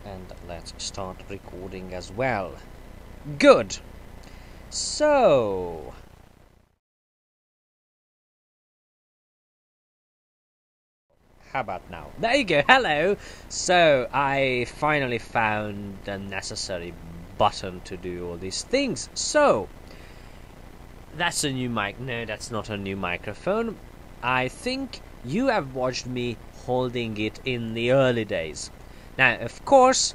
And let's start recording as well. Good. So, how about now? There you go. Hello. So I finally found the necessary button to do all these things. So that's a new mic. No, that's not a new microphone. I think you have watched me holding it in the early days. Now, of course,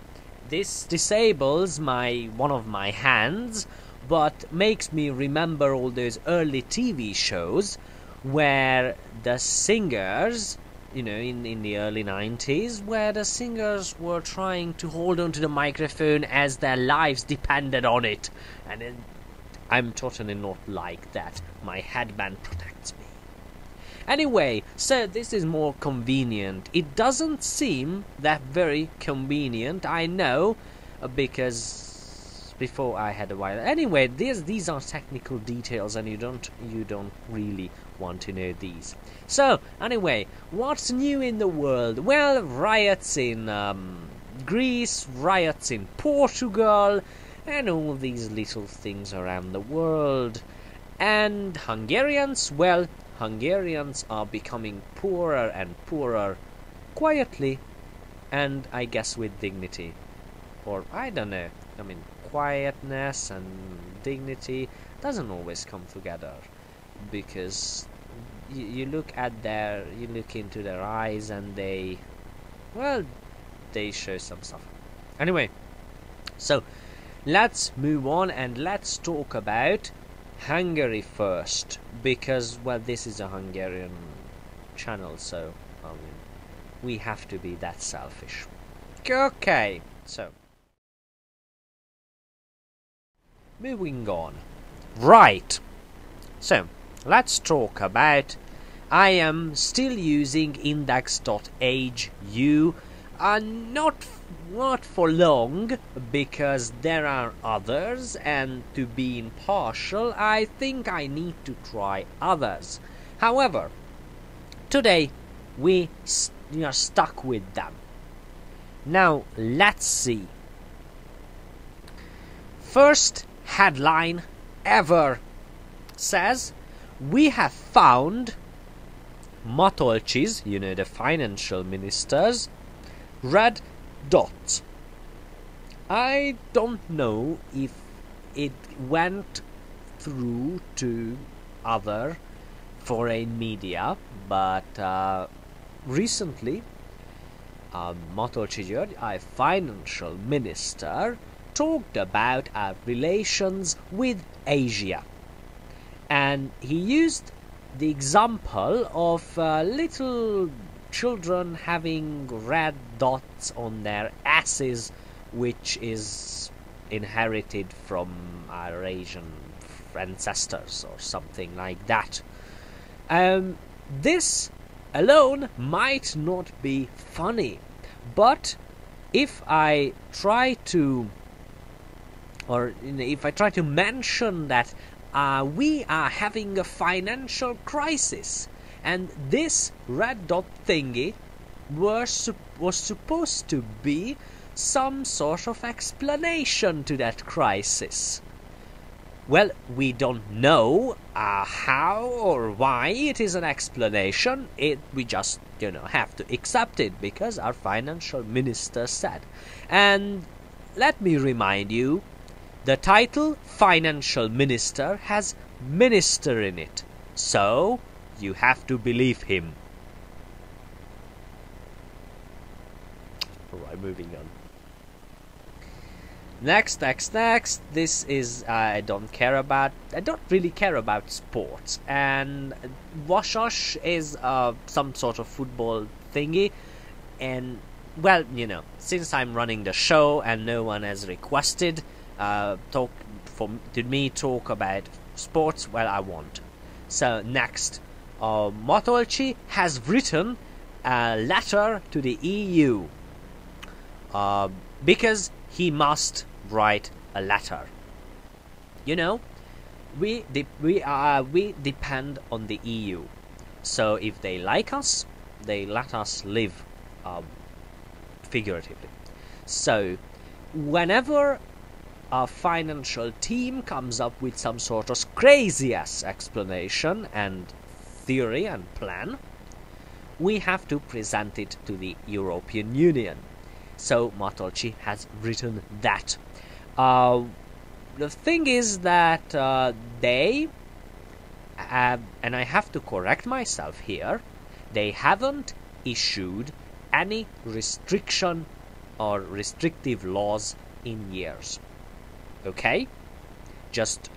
this disables one of my hands, but makes me remember all those early TV shows where the singers, you know, in the early 90s, where the singers were trying to hold on to the microphone as their lives depended on it. And I'm totally not like that. My headband protects me. Anyway, so this is more convenient. It doesn't seem that very convenient, I know, because before I had a wire. Anyway, these are technical details, and you don't really want to know these. So anyway, what's new in the world? Well, riots in Greece, riots in Portugal, and all these little things around the world. And Hungarians, well, Hungarians are becoming poorer and poorer, quietly, and I guess with dignity. Or, I don't know, I mean, quietness and dignity doesn't always come together, because you look into their eyes and they show some stuff. Anyway, so let's move on and let's talk about Hungary first, because, well, this is a Hungarian channel, so I mean, we have to be that selfish. Okay, so moving on. Right, so let's talk about, I am still using index.hu, not for long, because there are others, and to be impartial, I think I need to try others. However, today we are stuck with them. Now let's see. First headline ever says, we have found Matolcsi's, you know, the financial minister's, red dots. I don't know if it went through to other foreign media, but recently Matolcsi, a financial minister, talked about our relations with Asia, and he used the example of little children having red dots on their asses, which is inherited from our Asian ancestors or something like that. This alone might not be funny, but if I try to mention that we are having a financial crisis, and this red dot thingy was supposed to be some sort of explanation to that crisis. Well, we don't know how or why it is an explanation. We just, have to accept it because our financial minister said. And let me remind you, the title financial minister has minister in it. So you have to believe him. Alright, moving on. Next. This is, I don't really care about sports. And Washosh is some sort of football thingy. And, well, since I'm running the show and no one has requested talk about sports, well, I won't. So next, Matolcsi has written a letter to the EU because he must write a letter. We depend on the EU. So if they like us, they let us live, figuratively. So, whenever a financial team comes up with some sort of crazy-ass explanation and theory and plan, we have to present it to the European Union. So Matolcsi has written that. The thing is that they have, and I have to correct myself here, they haven't issued any restriction or restrictive laws in years. Okay? Just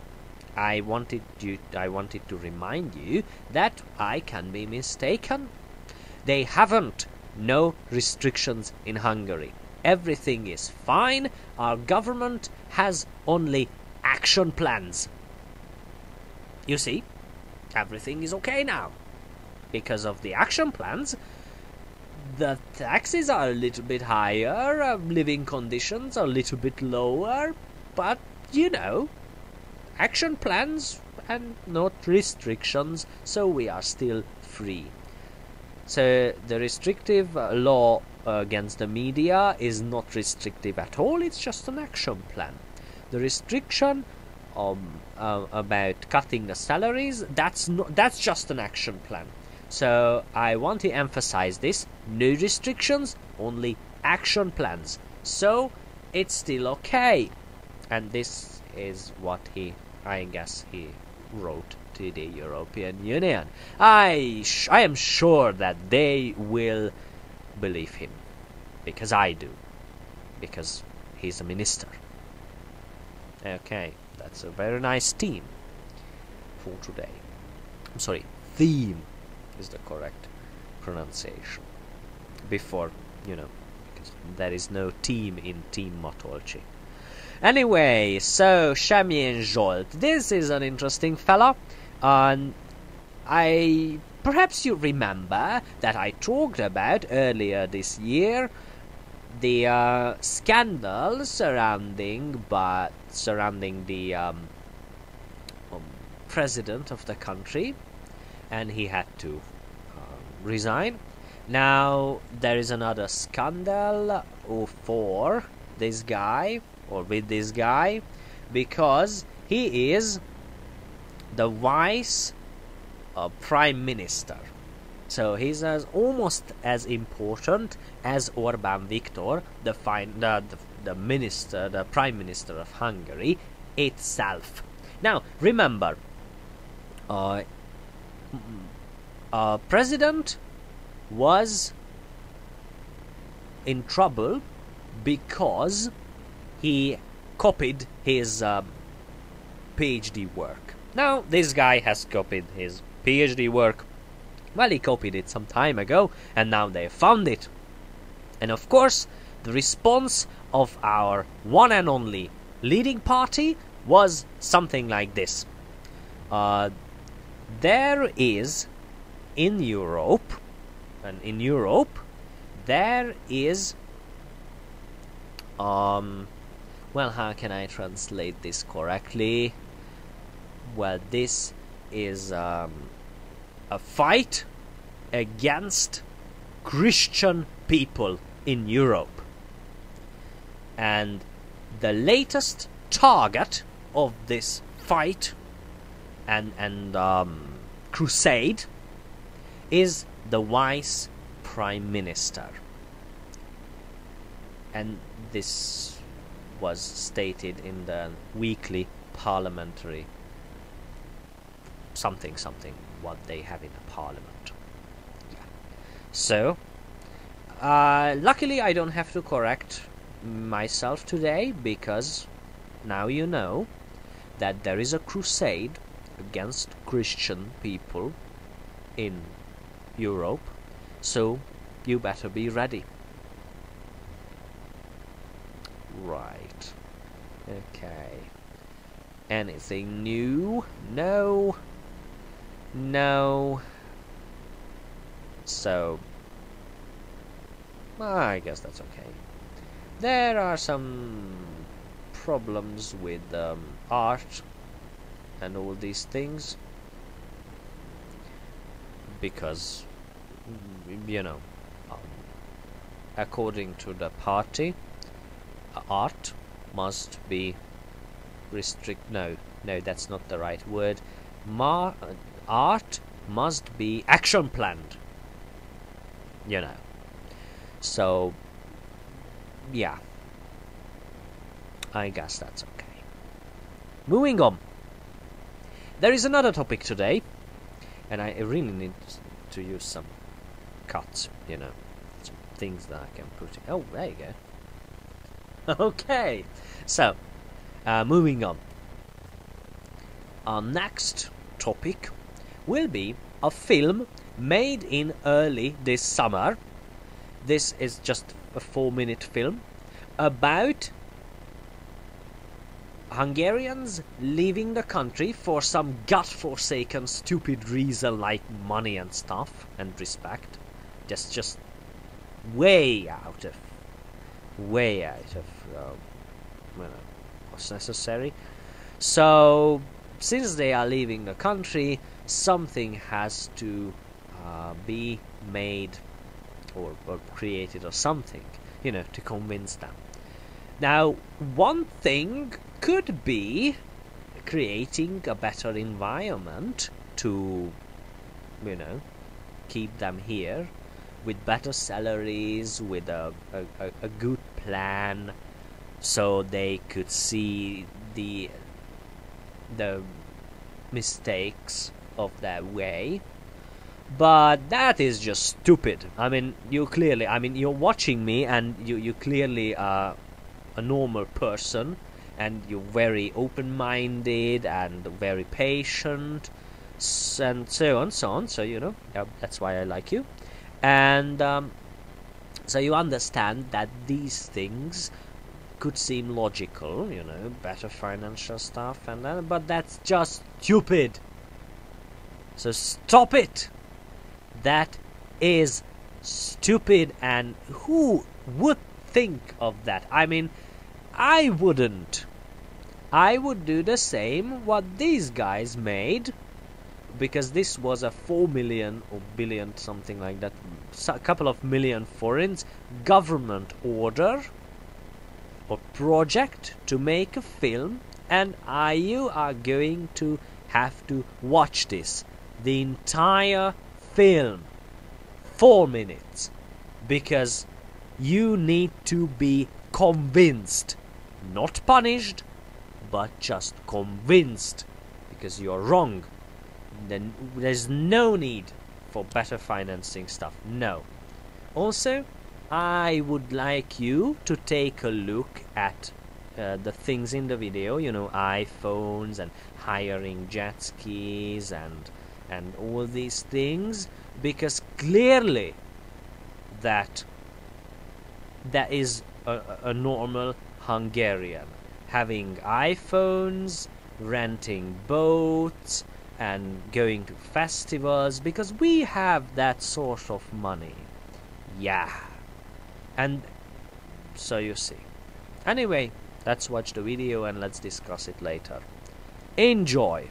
I wanted to remind you that I can be mistaken. They haven't no restrictions in Hungary. Everything is fine. Our government has only action plans. You see, everything is okay now. Because of the action plans, the taxes are a little bit higher, living conditions are a little bit lower, but, you know, action plans and not restrictions, so we are still free. So the restrictive law against the media is not restrictive at all, it's just an action plan. The restriction about cutting the salaries, that's just an action plan. So I want to emphasize this: no restrictions, only action plans. So it's still okay. And this is what I guess he wrote to the European Union. I am sure that they will believe him, because I do, because he's a minister. Okay, that's a very nice theme for today. I'm sorry, theme is the correct pronunciation. Before, you know, because there is no team in Team Matolcsi. Anyway, so Semjén Zsolt, this is an interesting fella. Perhaps you remember that I talked about earlier this year the scandal surrounding the president of the country, and he had to resign. Now there is another scandal for this guy, or with this guy, because he is the vice prime minister. So he's almost as important as Orbán Viktor, the prime minister of Hungary itself. Now remember, president was in trouble because he copied his PhD work. Now, this guy has copied his PhD work. Well, he copied it some time ago, and now they found it. And of course, the response of our one and only leading party was something like this. There is, in Europe, there is well, how can I translate this correctly? Well, this is a fight against Christian people in Europe. And the latest target of this fight and crusade is the vice prime minister. And this was stated in the weekly parliamentary something what they have in the parliament. Yeah. So luckily I don't have to correct myself today, because now you know that there is a crusade against Christian people in Europe, so you better be ready. Right. Okay. Anything new? No. So, I guess that's okay. There are some problems with art and all these things, because, you know, according to the party, art must be no, that's not the right word. Art must be action planned, you know. So yeah, I guess that's okay. Moving on. There is another topic today, and I really need to use some cuts, you know, some things that I can put in. Oh, there you go. Okay, so moving on. Our next topic will be a film made in early this summer. This is just a 4-minute film about Hungarians leaving the country for some godforsaken stupid reason like money and stuff and respect. That's just way out of what's necessary. So since they are leaving the country, something has to be made or created or something, you know, to convince them. Now, one thing could be creating a better environment to, you know, keep them here with better salaries, with a good plan, so they could see the mistakes of their way. But that is just stupid. I mean, you're watching me, and you clearly are a normal person, and you're very open-minded and very patient, and so on, so you know, that's why I like you. And so you understand that these things could seem logical, you know, better financial stuff and that, but that's just stupid. So stop it. That is stupid, and who would think of that? I mean, I wouldn't. I would do the same what these guys made, because this was a 4 million or billion, something like that, a couple of million forints government order or project to make a film, and you are going to have to watch this, the entire film, 4 minutes, because you need to be convinced, not punished, but just convinced, because you're wrong. Then there's no need for better financing stuff. No. Also, I would like you to take a look at the things in the video, you know, iPhones and hiring jet skis and all these things, because clearly that is a normal Hungarian having iPhones, renting boats, and going to festivals, because we have that sort of money. Yeah. And so you see. Anyway, let's watch the video and let's discuss it later. Enjoy!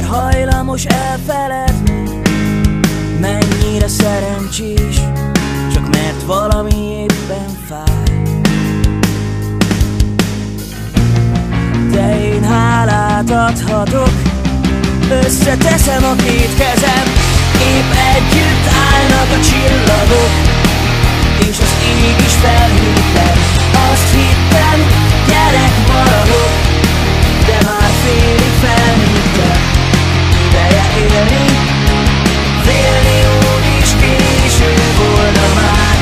Hajlamos elfeledni, mennyire szerencsés, csak mert valami éppen fáj. De én hálát adhatok, összeteszem a két kezem, épp együtt állnak a csillagok, és az ég is felhűtlen. Azt hittem, gyerek maradok, de már félig felnőttem. Ideje élni, félni úgyis késő volna már.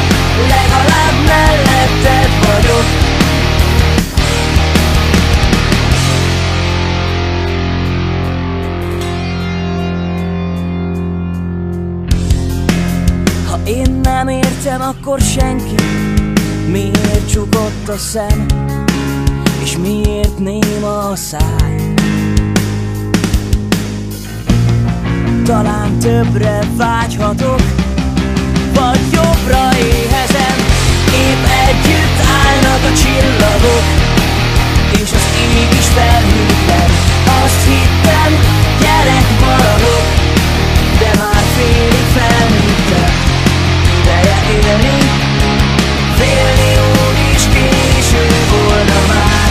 Legalább melletted vagyok, hittem akkor senki? Miért csukott a szem? És miért néma a száj? Talán többre vágyhatok, vagy jobbra éhezem. Épp együtt állnak a csillagok, és az ég is felhűtlen. Azt hittem, gyerek maradok, de már félig felnőttem. Ideje élni, félni úgyis késő volna már.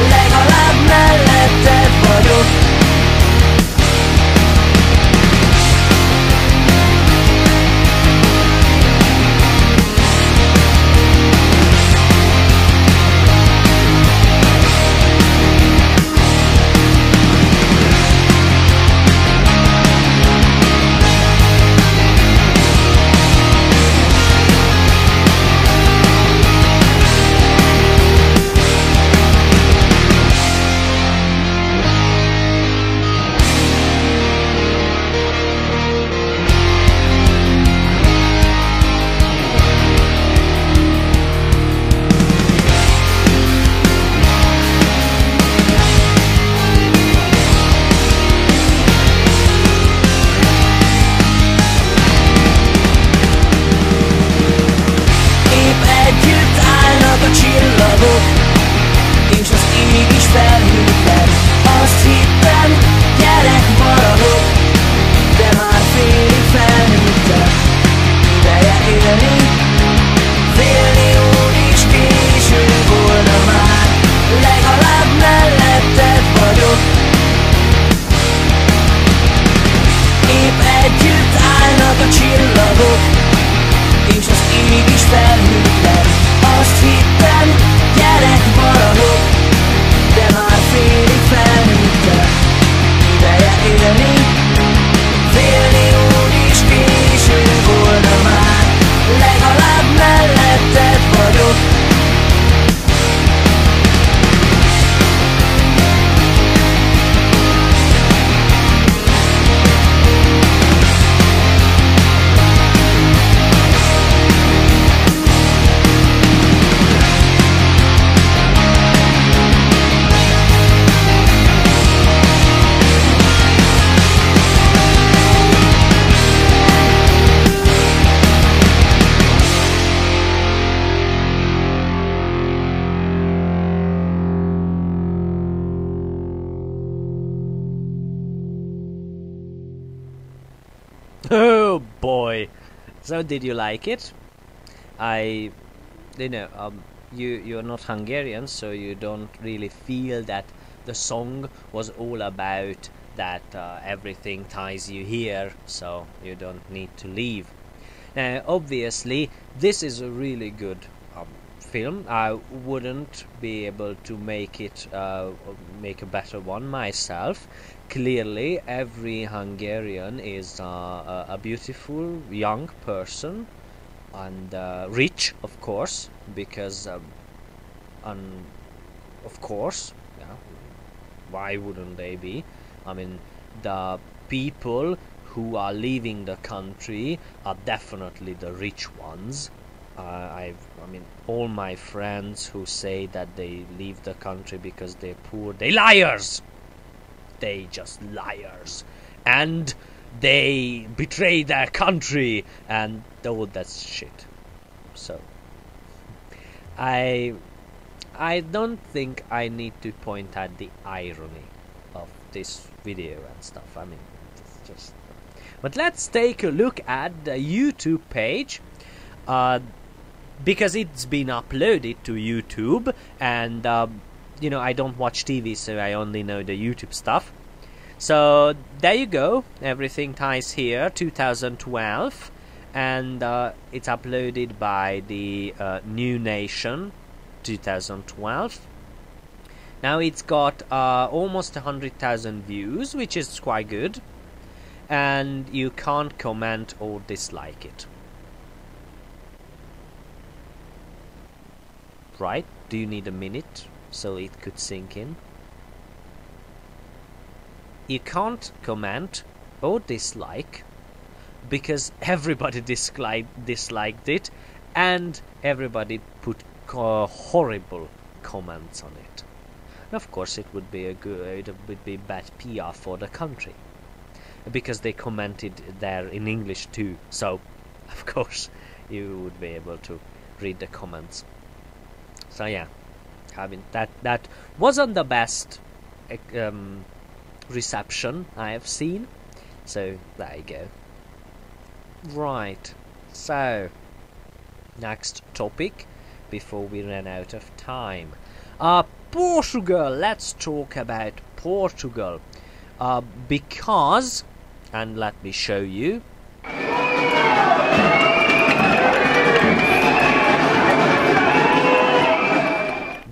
Legalább melletted vagyok. És az ég is felhűtlen. Azt hittem, gyerek maradok, de már félig felnőttem. Ideje élni, félni úgyis késő volna már. Legalább melletted vagyok. Épp együtt állnak a csillagok, és az ég is felhűtlen. Azt hittem, gyerek maradok, de már félig felnőttem. Ideje élni, félni úgyis késő volna már. Legalább melletted vagyok. Oh boy! So did you like it? You're not Hungarian, so you don't really feel that the song was all about that everything ties you here, so you don't need to leave. Now, obviously, this is a really good film. I wouldn't be able to make a better one myself. Clearly, every Hungarian is a beautiful young person and rich, of course, because of course, yeah, why wouldn't they be? I mean, the people who are leaving the country are definitely the rich ones. I mean, all my friends who say that they leave the country because they're poor, they liars! They just liars. And they betray their country and all that shit. So, I don't think I need to point out the irony of this video and stuff. I mean, it's just... But let's take a look at the YouTube page. Because it's been uploaded to YouTube, and I don't watch TV, so I only know the YouTube stuff. So there you go, everything ties here, 2012, and it's uploaded by the New Nation, 2012. Now it's got almost 100,000 views, which is quite good, and you can't comment or dislike it. Right? Do you need a minute so it could sink in? You can't comment or dislike because everybody disliked it, and everybody put horrible comments on it. And of course, it would be bad PR for the country, because they commented there in English too. So, of course, you would be able to read the comments. So yeah, I mean that wasn't the best reception I have seen. So there you go. Right. So next topic before we run out of time. Portugal. Let's talk about Portugal. Because, and let me show you.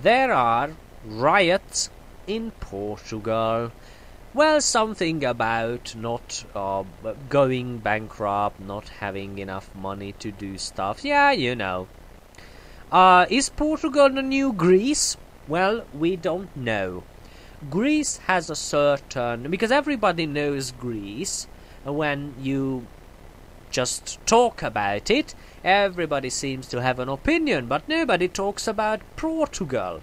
There are riots in Portugal. Well, something about not going bankrupt, not having enough money to do stuff. Yeah, you know. Is Portugal the new Greece? Well, we don't know. Greece has a certain... because everybody knows Greece. When you just talk about it, everybody seems to have an opinion, but nobody talks about Portugal.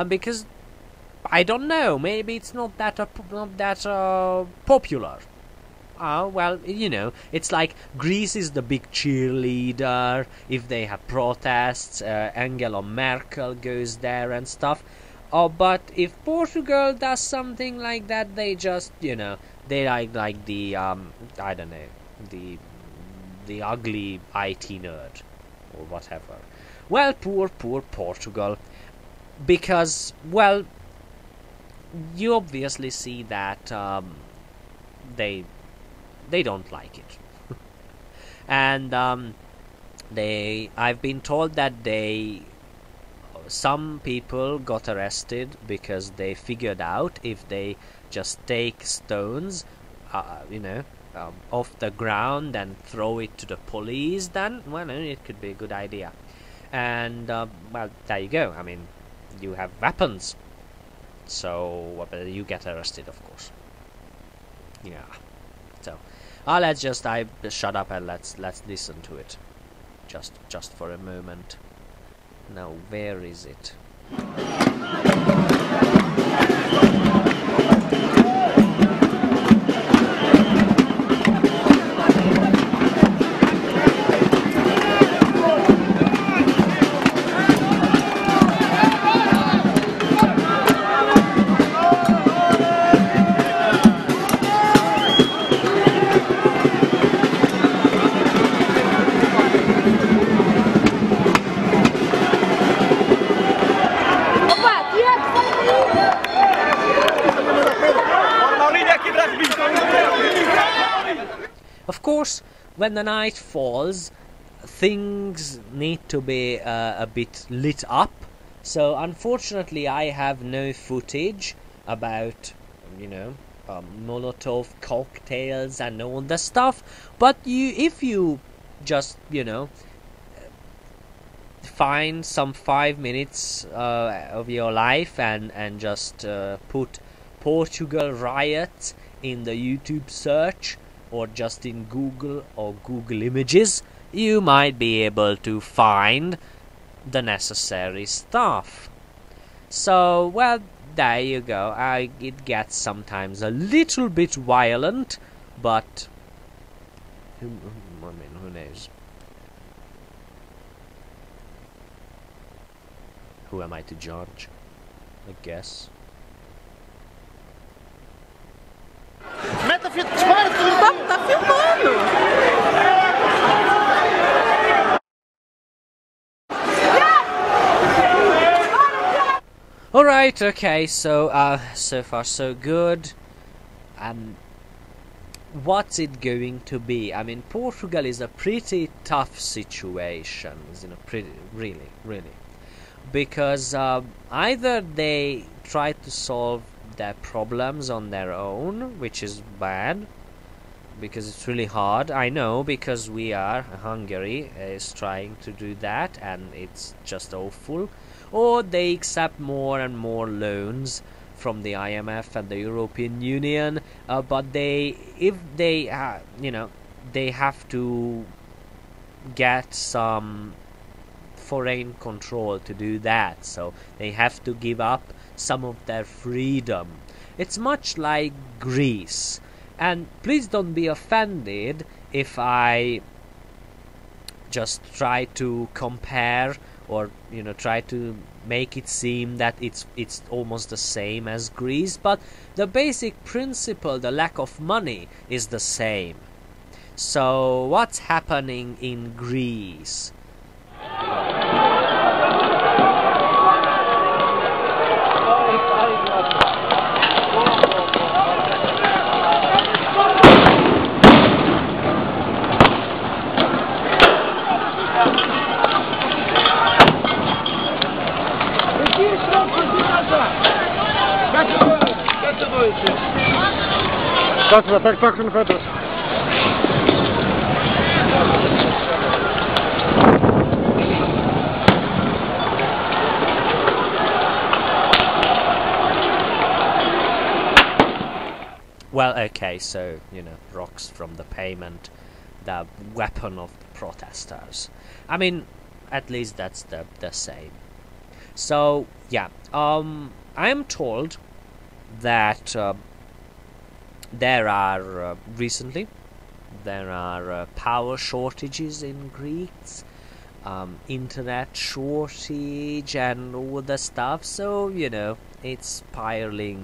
Because, I don't know, maybe it's not that popular. Well, you know, it's like Greece is the big cheerleader. If they have protests, Angela Merkel goes there and stuff. But if Portugal does something like that, they just, you know, they like the I don't know, the ugly IT nerd or whatever. Well, poor Portugal, because, well, you obviously see that they don't like it. And I've been told that some people got arrested because they figured out if they just take stones, you know, off the ground and throw it to the police, then, well, it could be a good idea. And, well, there you go. I mean, you have weapons, so you get arrested, of course. Yeah. So, let's just shut up and let's listen to it, just for a moment. Now, where is it? Of course, when the night falls, things need to be a bit lit up. So unfortunately, I have no footage about, you know, Molotov cocktails and all the stuff. But if you just, you know, find some 5 minutes of your life and just put Portugal riots in the YouTube search, or just in Google or Google Images, you might be able to find the necessary stuff. So, well, there you go. It gets sometimes a little bit violent, but I mean, who knows? Who am I to judge? I guess. Tá filmando! Alright, okay, so so far so good. What's it going to be? I mean, Portugal is a pretty tough situation, isn't it? Really. Because either they try to solve their problems on their own, which is bad, because it's really hard. I know, because Hungary is trying to do that, and it's just awful. Or they accept more and more loans from the IMF and the European Union, but if they you know, they have to get some foreign control to do that, so they have to give up some of their freedom. It's much like Greece. And please don't be offended if I just try to compare, or try to make it seem that it's almost the same as Greece, but the basic principle, the lack of money, is the same. So what's happening in Greece? Κάτσε να παίξουν φέτος. Well, okay, so, rocks from the pavement, the weapon of the protesters. I mean, at least that's the same. So, yeah, I am told that recently there are power shortages in Greece, internet shortage and all the stuff, so it's spiraling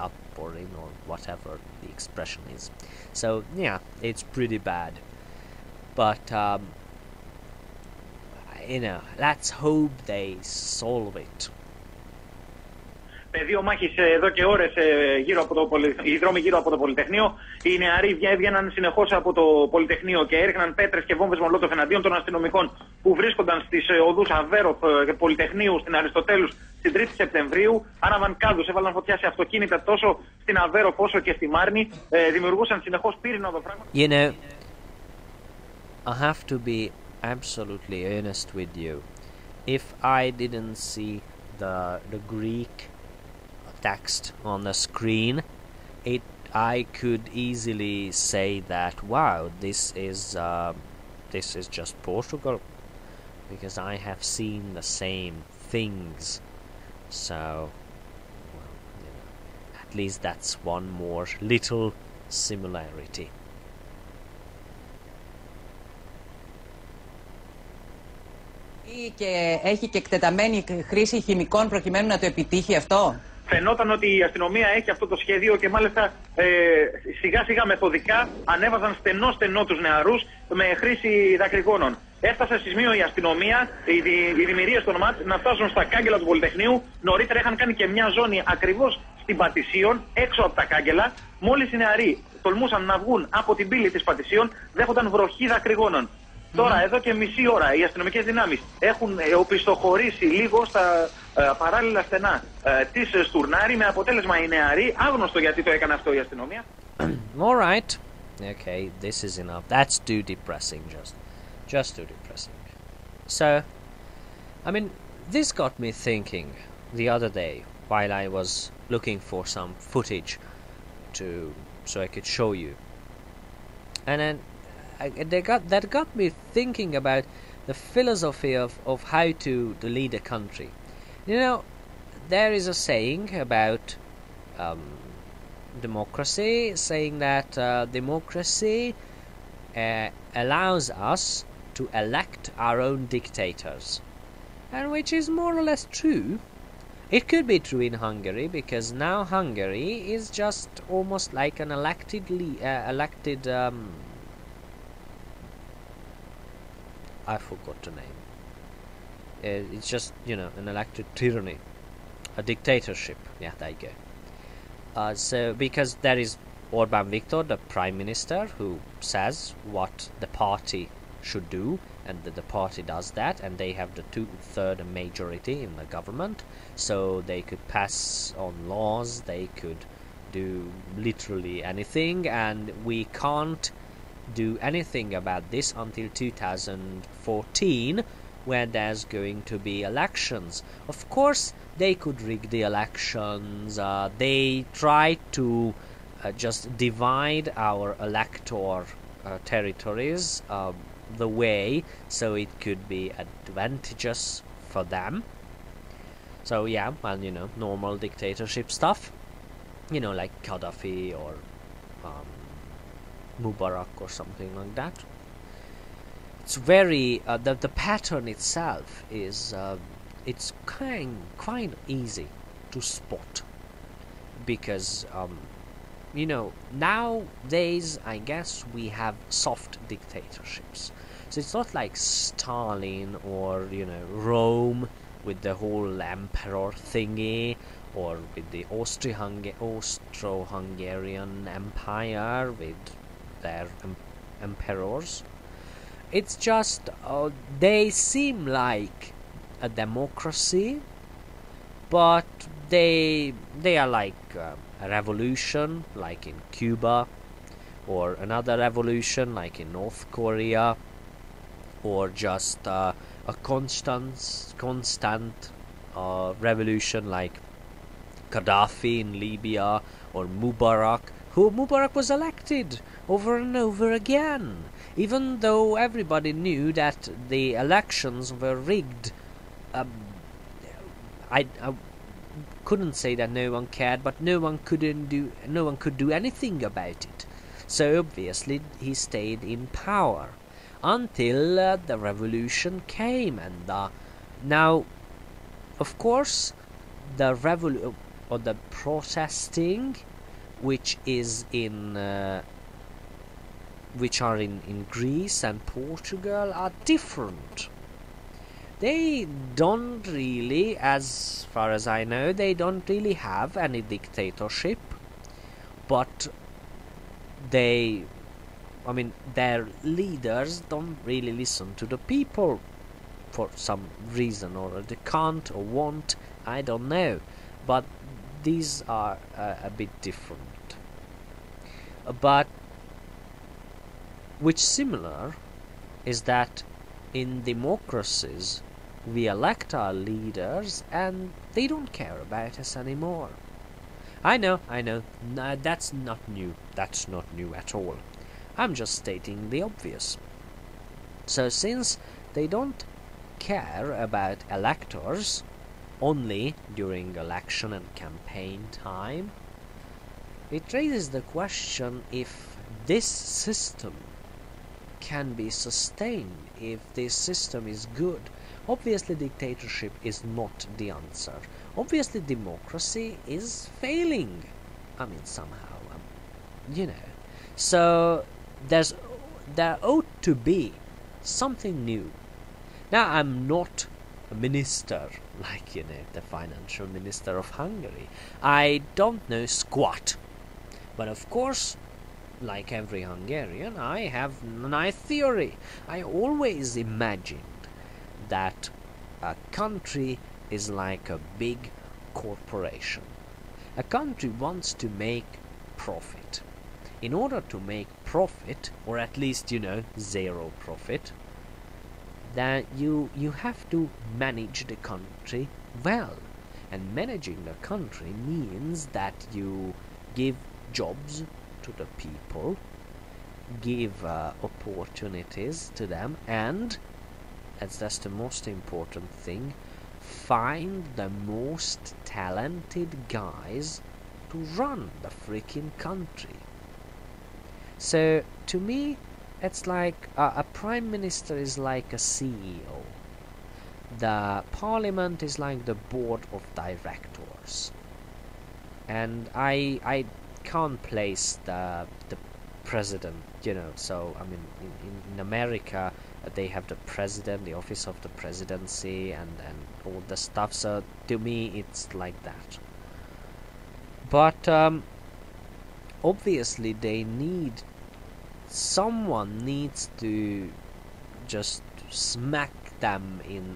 up, or whatever the expression is. So yeah, it's pretty bad, but let's hope they solve it. Πεδίο μάχης εδώ και ώρες οι δρόμοι γύρω από το Πολυτεχνείο. Οι νεαροί έβγαιναν συνεχώς από το Πολυτεχνείο και έριχναν πέτρες και βόμβες μολότοφ εναντίον των αστυνομικών που βρίσκονταν στις οδούς Αβέροφ και Πολυτεχνείου στην Αριστοτέλους την 3η Σεπτεμβρίου. Άναβαν κάδους, έβαλαν φωτιά σε αυτοκίνητα τόσο στην Αβέροφ όσο και στη Μάρνη. Δημιουργούσαν συνεχώς πύρινο οδοφράγμα. I have to be absolutely honest with you. If I didn't see the Greek text on the screen, I could easily say that, wow, this is just Portugal, because I have seen the same things. So, at least that's one more little similarity. Και έχει και εκτεταμένη χρήση χημικών προκειμένου να το επιτύχει αυτό. Φαινόταν ότι η αστυνομία έχει αυτό το σχέδιο και μάλιστα σιγά σιγά μεθοδικά ανέβαζαν στενό τους νεαρούς με χρήση δακρυγόνων. Έφτασε σε σημείο η αστυνομία, οι δημιουργίες των ΜΑΤ να φτάσουν στα κάγκελα του Πολυτεχνείου. Νωρίτερα είχαν κάνει και μια ζώνη ακριβώς στην Πατησίων, έξω από τα κάγκελα. Μόλις οι νεαροί τολμούσαν να βγουν από την πύλη της Πατησίων, δέχονταν βροχή δακρυγόνων. Τώρα, εδώ και μισή ώρα, οι αστυνομικές δυνάμεις έχουν οπισθοχωρήσει λίγο στα παράλληλα στενά της Στουρνάρη, με αποτέλεσμα οι νεαροί, άγνωστο γιατί το έκανε αυτό η αστυνομία. All right. Okay, this is enough. That's too depressing, just too depressing. So, I mean, this got me thinking the other day while I was looking for some footage so I could show you. And then that got me thinking about the philosophy of how to lead a country. There is a saying about democracy, saying that democracy allows us to elect our own dictators, and which is more or less true. It could be true in Hungary, because now Hungary is just almost like an elected I forgot the name. It's just, an elected tyranny, a dictatorship. Yeah, there you go. So, because there is Orbán Viktor, the Prime Minister, who says what the party should do, and the party does that, and they have the 2/3 majority in the government, so they could pass on laws, they could do literally anything, and we can't do anything about this until 2014, when there's going to be elections. Of course, they could rig the elections. They try to just divide our elector territories the way so it could be advantageous for them. So yeah, well, normal dictatorship stuff, like Gaddafi or Mubarak or something like that. It's very the pattern itself is it's quite easy to spot, because nowadays I guess we have soft dictatorships. So it's not like Stalin or Rome with the whole emperor thingy, or with the Austro-Hungarian Empire with their emperors. It's just they seem like a democracy, but they are like a revolution, like in Cuba, or another revolution, like in North Korea, or just a constant revolution, like Gaddafi in Libya, or Mubarak was elected over and over again, even though everybody knew that the elections were rigged. I couldn't say that no one cared, but no one could do anything about it. So obviously he stayed in power until the revolution came, and now, of course, the protesting, which are in Greece and Portugal, are different. They don't really, as far as I know, they don't really have any dictatorship, but their leaders don't really listen to the people for some reason, or they can't or won't, I don't know, but these are a bit different. But which similar is that in democracies we elect our leaders and they don't care about us anymore. I know, no, that's not new at all. I'm just stating the obvious. So since they don't care about electors only during election and campaign time, it raises the question if this system can be sustained, if this system is good. Obviously dictatorship is not the answer. Obviously democracy is failing, somehow, so there ought to be something new. Now, I'm not a minister like the financial minister of Hungary. I don't know squat, but of course, like every Hungarian, I have my theory. I always imagined that a country is like a big corporation. A country wants to make profit. In order to make profit, or at least, zero profit, then you have to manage the country well. And managing the country means that you give jobs to the people, give opportunities to them, and that's the most important thing, find the most talented guys to run the freaking country. So to me, it's like a prime minister is like a CEO. The parliament is like the board of directors, and I can't place the president, so in America they have the president, the office of the presidency, and all the stuff. So to me it's like that. But obviously someone needs to just smack them in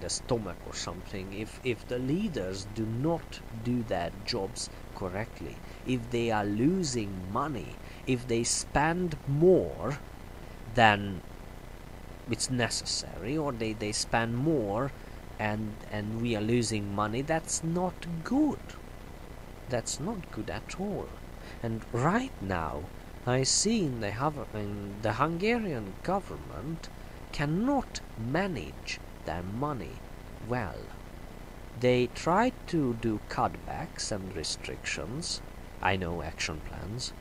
the stomach or something if the leaders do not do their jobs correctly, if they are losing money, if they spend more than it's necessary, or they spend more and we are losing money. That's not good. That's not good at all. And right now I see in the Hungarian government cannot manage their money well. They try to do cutbacks and restrictions, I know, action plans,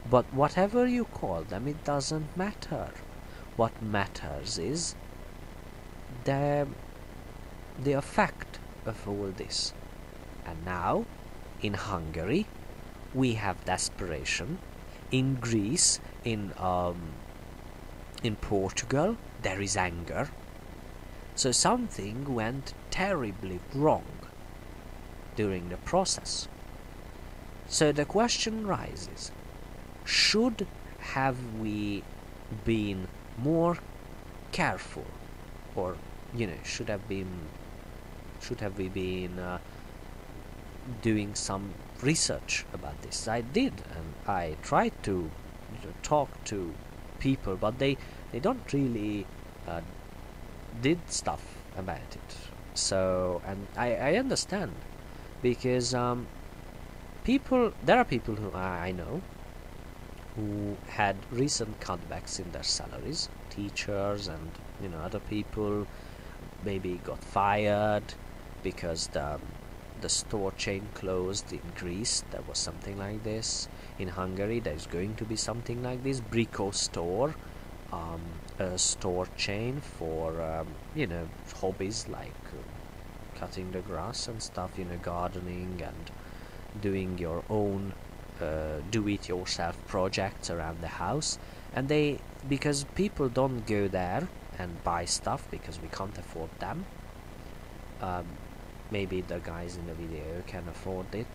but whatever you call them, it doesn't matter. What matters is the effect of all this. And now, in Hungary, we have desperation. In Greece, in Portugal, there is anger. So something went terribly wrong during the process. So the question rises, should have we been more careful, or should we been doing some research about this? I did, and I tried to talk to people, but they don't really did stuff about it. So, and I understand, because there are people who I know who had recent cutbacks in their salaries, teachers and other people maybe got fired because the store chain closed. In Greece there was something like this. In Hungary there's going to be something like this. Brico store, a store chain for hobbies like cutting the grass and stuff, gardening and doing your own do-it-yourself projects around the house. And because people don't go there and buy stuff because we can't afford them. Maybe the guys in the video can afford it,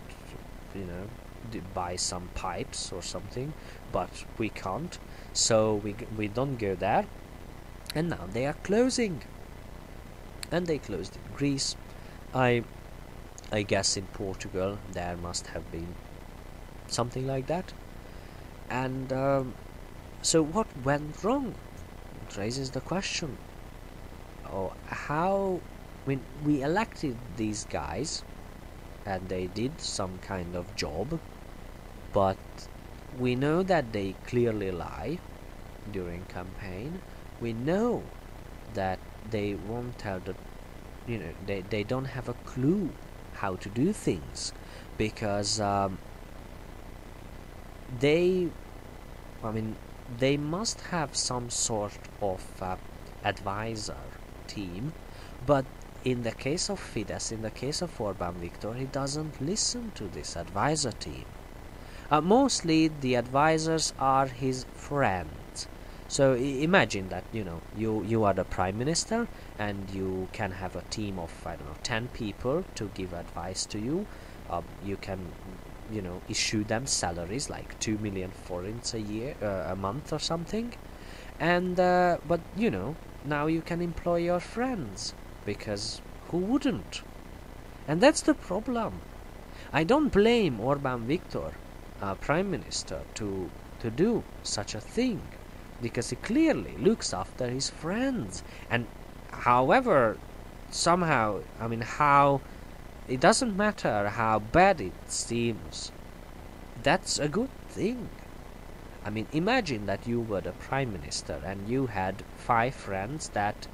buy some pipes or something, but we can't, so we don't go there. And now they are closing, and they closed in Greece. I guess in Portugal there must have been something like that. And so what went wrong? It raises the question, how, when we elected these guys and they did some kind of job, but we know that they clearly lie during campaign. We know that they won't tell they don't have a clue how to do things, because they must have some sort of advisor team, but in the case of Fidesz, in the case of Orbán Viktor, he doesn't listen to this advisor team. Mostly the advisors are his friends. So imagine that you are the prime minister and you can have a team of 10 people to give advice to you. You can issue them salaries like 2 million forints a month or something, and but now you can employ your friends, because who wouldn't? And that's the problem. I don't blame Orbán Viktor, prime minister, to do such a thing, because he clearly looks after his friends. And however, somehow, how it doesn't matter how bad it seems, that's a good thing. Imagine that you were the prime minister and you had 5 friends that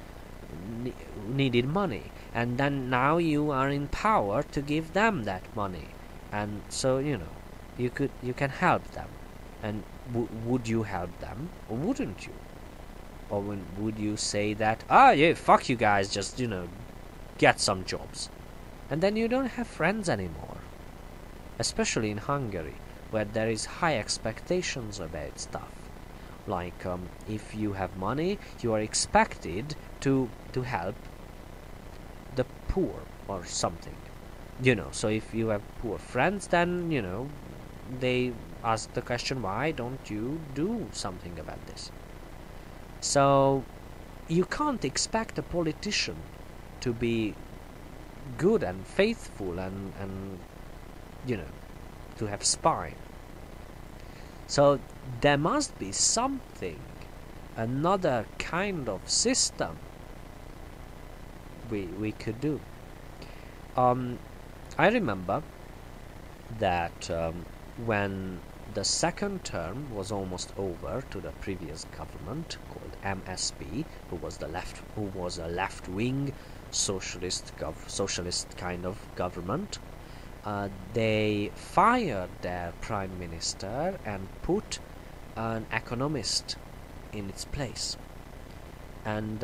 needed money, and then now you are in power to give them that money, and so you can help them. And would you help them, or wouldn't you? Or would you say that, yeah, fuck you guys, just get some jobs? And then you don't have friends anymore. Especially in Hungary, where there is high expectations about stuff. Like, if you have money, you are expected to help the poor or something. So if you have poor friends, then, they ask the question, why don't you do something about this? So you can't expect a politician to be good and faithful and to have spine. So there must be something, another kind of system we could do. I remember that when the second term was almost over to the previous government called MSP, who was a left-wing socialist kind of government. They fired their prime minister and put an economist in its place. And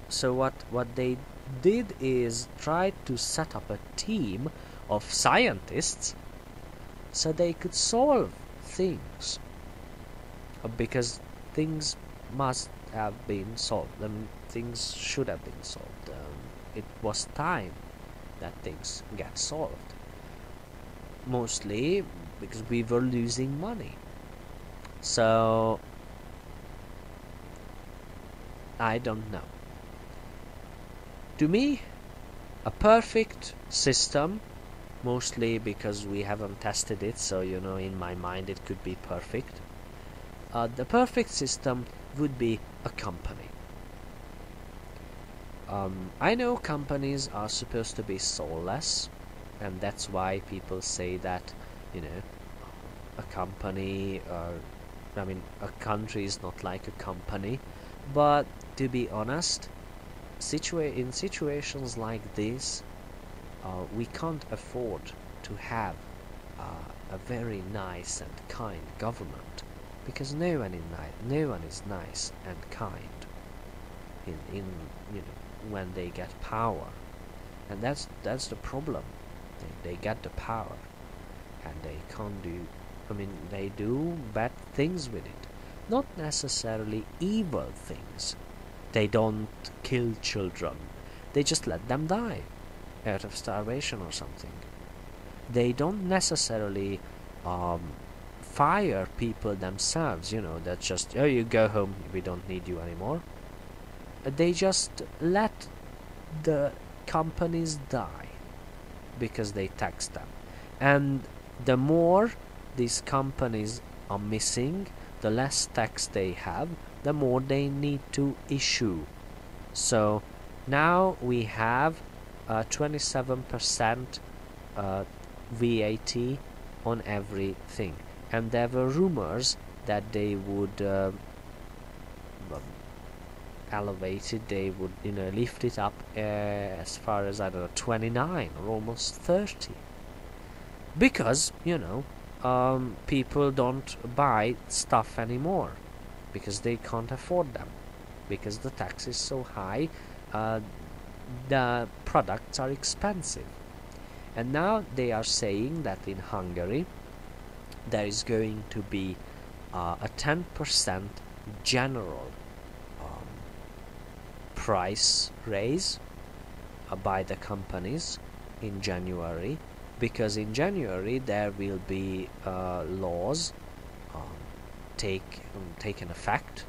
so what they did is try to set up a team of scientists so they could solve things, because things must have been solved. Things should have been solved. It was time that things get solved, mostly because we were losing money. So I don't know. To me, a perfect system, mostly because we haven't tested it, so in my mind it could be perfect. The perfect system would be a company. I know companies are supposed to be soulless, and that's why people say that a company, a country is not like a company. But to be honest, in situations like this, we can't afford to have a very nice and kind government, because no one is nice and kind in when they get power, and that's the problem. They get the power, and they can't do. They do bad things with it, not necessarily evil things. They don't kill children. They just let them die out of starvation or something. They don't necessarily fire people themselves, that just, oh, you go home, we don't need you anymore. They just let the companies die because they tax them. And the more these companies are missing, the less tax they have, the more they need to issue. So now we have 27% VAT on everything, and there were rumors that they would elevate it, they would lift it up as far as, I don't know, 29 or almost 30, because people don't buy stuff anymore because they can't afford them, because the tax is so high. The products are expensive. And now they are saying that in Hungary there is going to be a 10% general price raise by the companies in January, because in January there will be laws taken effect,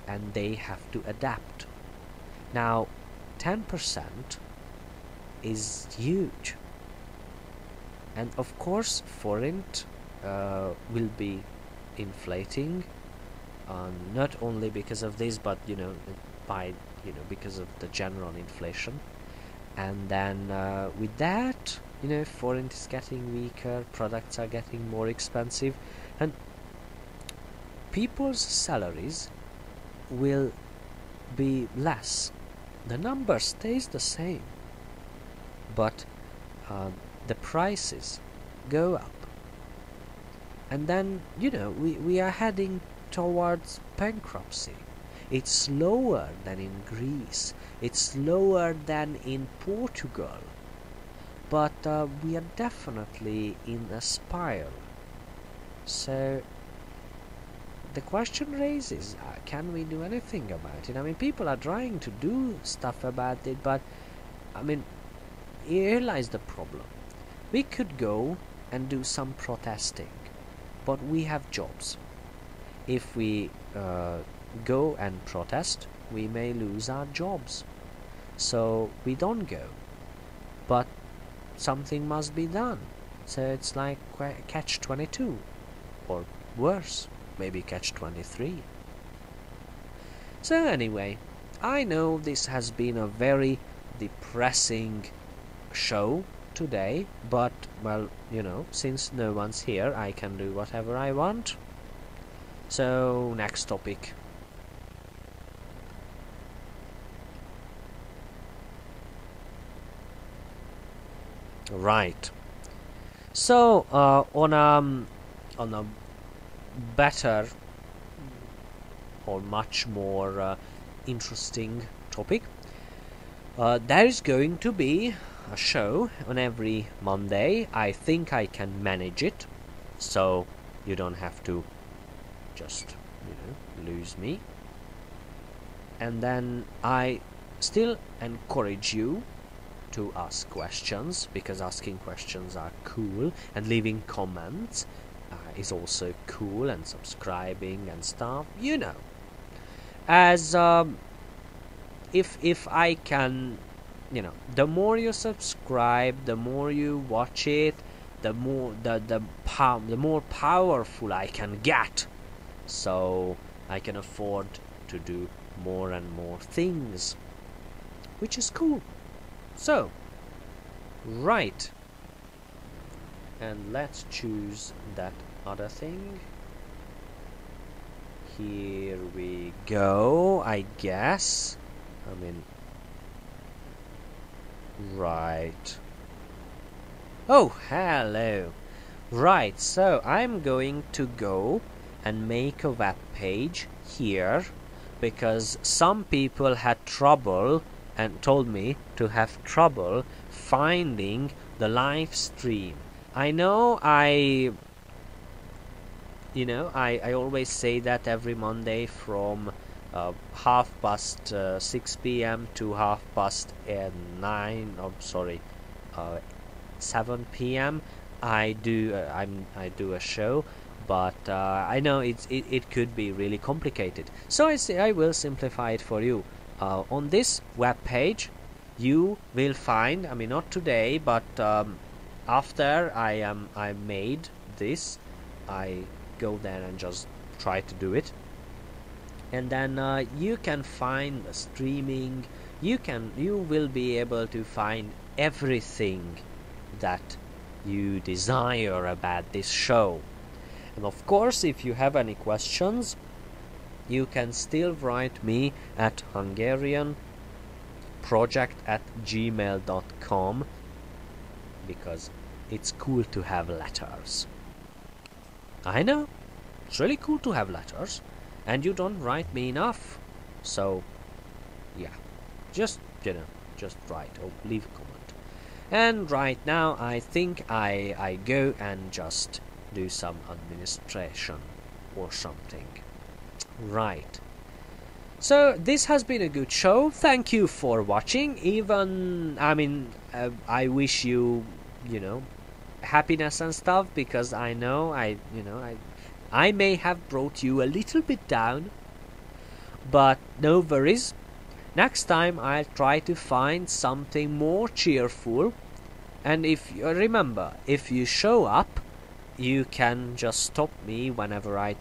and they have to adapt. Now 10% is huge, and of course forint will be inflating, not only because of this, but because of the general inflation. And then with that, forint is getting weaker, products are getting more expensive, and people's salaries will be less. The number stays the same, but the prices go up. And then we are heading towards bankruptcy. It's lower than in Greece, it's lower than in Portugal, but we are definitely in a spiral. So the question raises, can we do anything about it? People are trying to do stuff about it, but here lies the problem. We could go and do some protesting, but we have jobs. If we go and protest, we may lose our jobs. So we don't go. But something must be done. So it's like catch-22, or worse, maybe catch-23. So anyway, I know this has been a very depressing show, today, but, well, you know, since no one's here, I can do whatever I want. So, next topic. Right. So, on a better or much more interesting topic, there is going to be a show on every Monday. I think I can manage it, so you don't have to just, you know, lose me. And then I still encourage you to ask questions, because asking questions are cool, and leaving comments is also cool, and subscribing and stuff, you know. As if I can, you know, the more you subscribe, the more you watch it, the more the more powerful I can get, so I can afford to do more and more things, which is cool. So, right, and let's choose that other thing. Here we go, I guess. I mean, right. Oh, hello. Right, so I'm going to go and make a web page here, because some people had trouble and told me to have trouble finding the live stream. I know I always say that every Monday from 6 p.m. to 7 p.m. I do a show, but I know it could be really complicated. So I will simplify it for you. On this web page, you will find, I mean, not today, but after I made this, I go there and just try to do it, and then you can find the streaming. You will be able to find everything that you desire about this show. And of course, if you have any questions, you can still write me at hungarianproject@gmail.com, because it's cool to have letters. I know, it's really cool to have letters, and you don't write me enough. So, yeah, just write or leave a comment. And right now, I think I go and just do some administration or something. Right. So this has been a good show. Thank you for watching. I wish you, happiness and stuff, because I know I may have brought you a little bit down, but no worries. Next time I'll try to find something more cheerful. And if you remember, if you show up, you can just stop me whenever I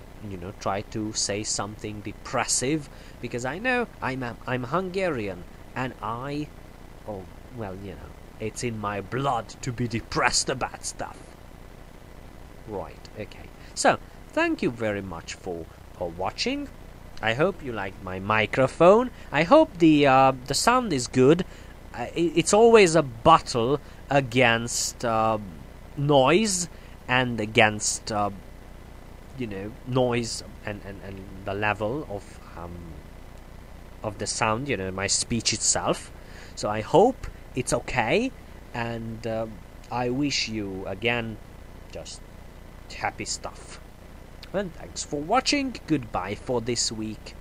try to say something depressive, because I know I'm Hungarian, and it's in my blood to be depressed about stuff. Right, okay. So, thank you very much for watching. I hope you liked my microphone. I hope the sound is good. It's always a battle against noise, and against noise and the level of the sound, my speech itself. So I hope it's okay, and I wish you again just happy stuff. And thanks for watching. Goodbye for this week.